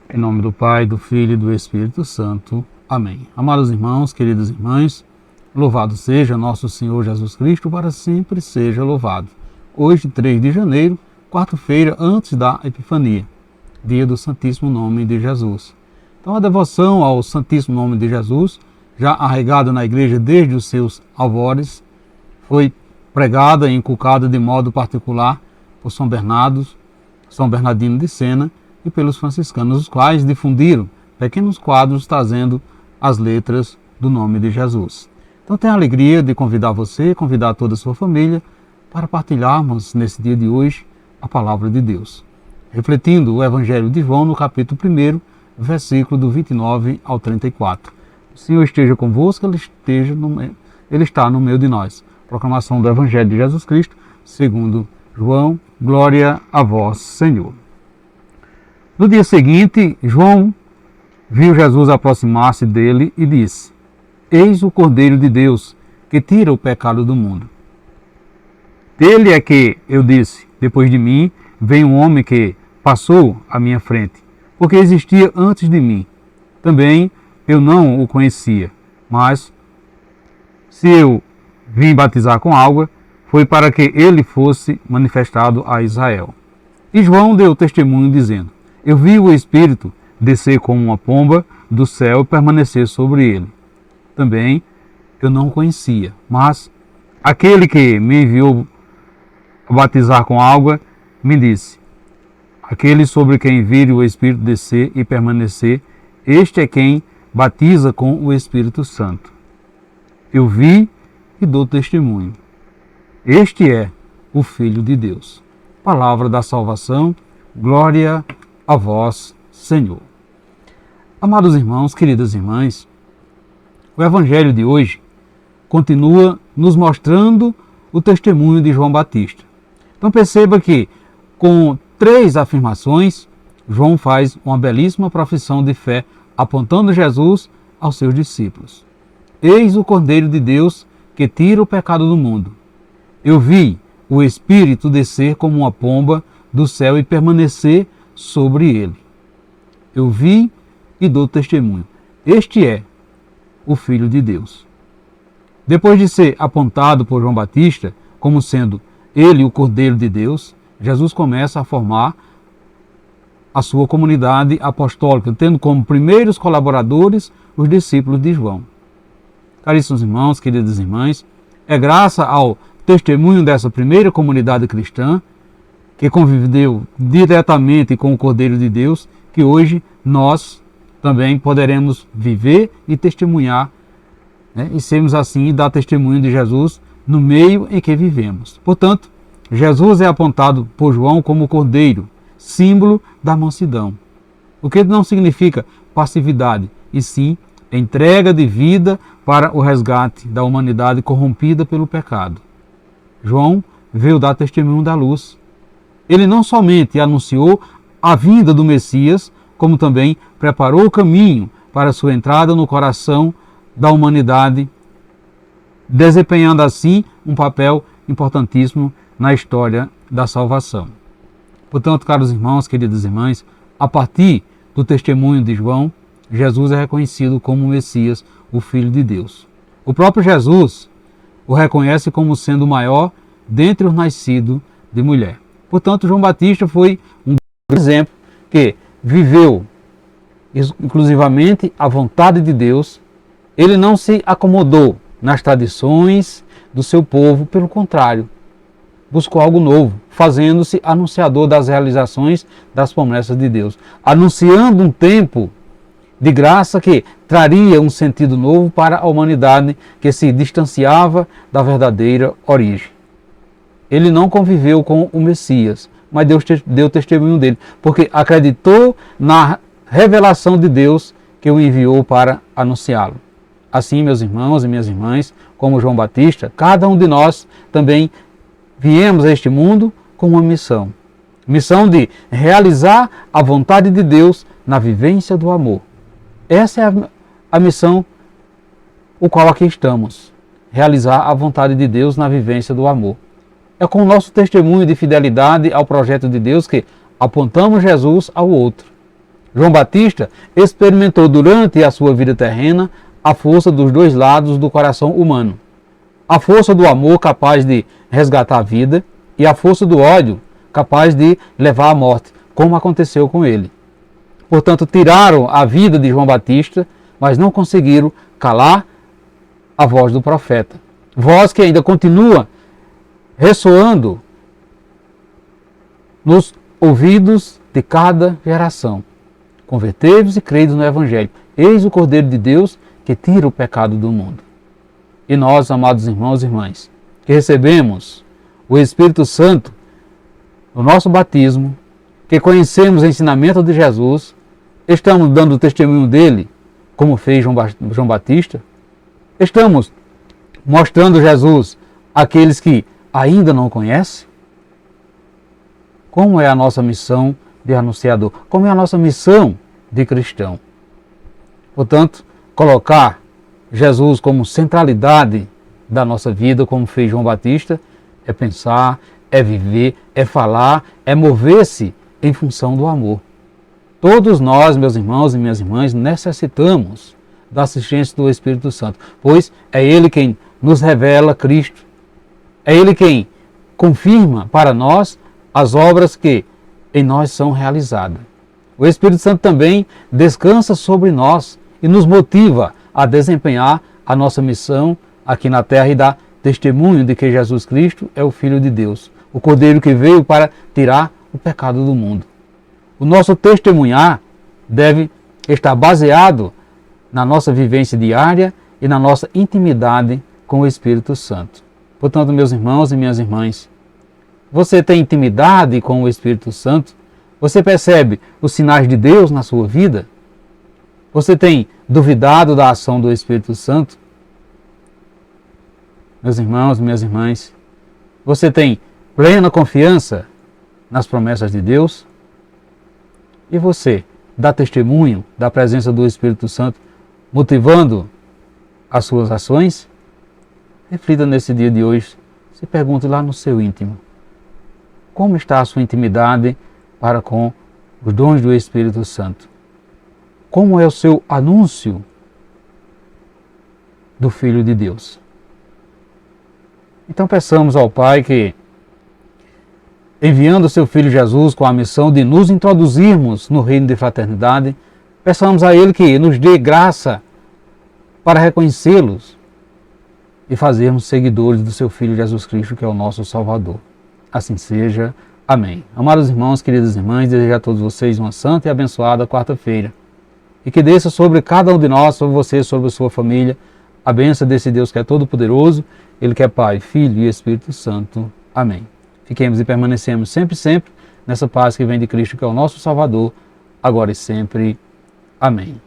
Em nome do Pai, do Filho e do Espírito Santo. Amém. Amados irmãos, queridas irmãs, louvado seja nosso Senhor Jesus Cristo, para sempre seja louvado. Hoje, 3 de janeiro, quarta-feira antes da Epifania, dia do Santíssimo Nome de Jesus. Então, a devoção ao Santíssimo Nome de Jesus, já arraigada na igreja desde os seus alvores, foi pregada e inculcada de modo particular por São Bernardino de Sena e pelos franciscanos, os quais difundiram pequenos quadros trazendo as letras do nome de Jesus. Então tenho a alegria de convidar você, convidar toda a sua família para partilharmos nesse dia de hoje a palavra de Deus, refletindo o Evangelho de João no capítulo 1, versículo do 29 ao 34. O Senhor esteja convosco, Ele está no meio de nós. Proclamação do Evangelho de Jesus Cristo, segundo João. Glória a vós, Senhor. No dia seguinte, João viu Jesus aproximar-se dele e disse: Eis o Cordeiro de Deus, que tira o pecado do mundo. Dele é que eu disse: depois de mim vem um homem que passou à minha frente, porque existia antes de mim. Também eu não o conhecia, mas se eu vim batizar com água, foi para que ele fosse manifestado a Israel. E João deu testemunho dizendo: Eu vi o Espírito descer como uma pomba do céu e permanecer sobre ele. Também eu não o conhecia, mas aquele que me enviou a batizar com água me disse: Aquele sobre quem vire o Espírito descer e permanecer, este é quem batiza com o Espírito Santo. Eu vi e dou testemunho. Este é o Filho de Deus. Palavra da salvação, glória a vós, Senhor. Amados irmãos, queridas irmãs, o Evangelho de hoje continua nos mostrando o testemunho de João Batista. Então perceba que, com 3 afirmações, João faz uma belíssima profissão de fé, apontando Jesus aos seus discípulos. Eis o Cordeiro de Deus que tira o pecado do mundo. Eu vi o Espírito descer como uma pomba do céu e permanecer sobre ele. Eu vi e dou testemunho. Este é o Filho de Deus. Depois de ser apontado por João Batista como sendo ele o Cordeiro de Deus, Jesus começa a formar a sua comunidade apostólica, tendo como primeiros colaboradores os discípulos de João. Caríssimos irmãos, queridas irmãs, é graças ao testemunho dessa primeira comunidade cristã, que conviveu diretamente com o Cordeiro de Deus, que hoje nós também poderemos viver e testemunhar, e sermos assim e dar testemunho de Jesus no meio em que vivemos. Portanto, Jesus é apontado por João como Cordeiro, símbolo da mansidão, o que não significa passividade, e sim entrega de vida para o resgate da humanidade corrompida pelo pecado. João veio dar testemunho da luz. Ele não somente anunciou a vinda do Messias, como também preparou o caminho para sua entrada no coração da humanidade, desempenhando assim um papel importantíssimo na história da salvação. Portanto, caros irmãos, queridas irmãs, a partir do testemunho de João, Jesus é reconhecido como o Messias, o Filho de Deus. O próprio Jesus o reconhece como sendo o maior dentre os nascidos de mulher. Portanto, João Batista foi um exemplo que viveu exclusivamente a vontade de Deus. Ele não se acomodou nas tradições do seu povo, pelo contrário, buscou algo novo, fazendo-se anunciador das realizações das promessas de Deus, anunciando um tempo de graça que traria um sentido novo para a humanidade que se distanciava da verdadeira origem. Ele não conviveu com o Messias, mas Deus deu testemunho dele, porque acreditou na revelação de Deus que o enviou para anunciá-lo. Assim, meus irmãos e minhas irmãs, como João Batista, cada um de nós também viemos a este mundo com uma missão. Missão de realizar a vontade de Deus na vivência do amor. Essa é a missão o qual aqui estamos. Realizar a vontade de Deus na vivência do amor. É com o nosso testemunho de fidelidade ao projeto de Deus que apontamos Jesus ao outro. João Batista experimentou durante a sua vida terrena a força dos dois lados do coração humano. A força do amor capaz de resgatar a vida e a força do ódio capaz de levar à morte, como aconteceu com ele. Portanto, tiraram a vida de João Batista, mas não conseguiram calar a voz do profeta. Voz que ainda continua ressoando nos ouvidos de cada geração. Convertei-vos e credes no Evangelho. Eis o Cordeiro de Deus que tira o pecado do mundo. E nós, amados irmãos e irmãs, que recebemos o Espírito Santo no nosso batismo, que conhecemos o ensinamento de Jesus, estamos dando testemunho dele, como fez João Batista, estamos mostrando Jesus àqueles que ainda não conhecem. Como é a nossa missão de anunciador? Como é a nossa missão de cristão? Portanto, colocar Jesus como centralidade da nossa vida, como fez João Batista, é pensar, é viver, é falar, é mover-se em função do amor. Todos nós, meus irmãos e minhas irmãs, necessitamos da assistência do Espírito Santo, pois é Ele quem nos revela Cristo. É Ele quem confirma para nós as obras que em nós são realizadas. O Espírito Santo também descansa sobre nós e nos motiva a desempenhar a nossa missão aqui na terra e dar testemunho de que Jesus Cristo é o Filho de Deus, o Cordeiro que veio para tirar o pecado do mundo. O nosso testemunhar deve estar baseado na nossa vivência diária e na nossa intimidade com o Espírito Santo. Portanto, meus irmãos e minhas irmãs, você tem intimidade com o Espírito Santo? Você percebe os sinais de Deus na sua vida? Você tem duvidado da ação do Espírito Santo? Meus irmãos, minhas irmãs, você tem plena confiança nas promessas de Deus? E você dá testemunho da presença do Espírito Santo, motivando as suas ações? Reflita nesse dia de hoje, se pergunte lá no seu íntimo. Como está a sua intimidade para com os dons do Espírito Santo? Como é o seu anúncio do Filho de Deus? Então peçamos ao Pai que, enviando o seu Filho Jesus com a missão de nos introduzirmos no reino de fraternidade, peçamos a Ele que nos dê graça para reconhecê-los e fazermos seguidores do seu Filho Jesus Cristo, que é o nosso Salvador. Assim seja. Amém. Amados irmãos, queridas irmãs, desejo a todos vocês uma santa e abençoada quarta-feira. E que desça sobre cada um de nós, sobre você, sobre a sua família, a bênção desse Deus que é todo-poderoso, Ele que é Pai, Filho e Espírito Santo. Amém. Fiquemos e permanecemos sempre nessa paz que vem de Cristo, que é o nosso Salvador, agora e sempre. Amém.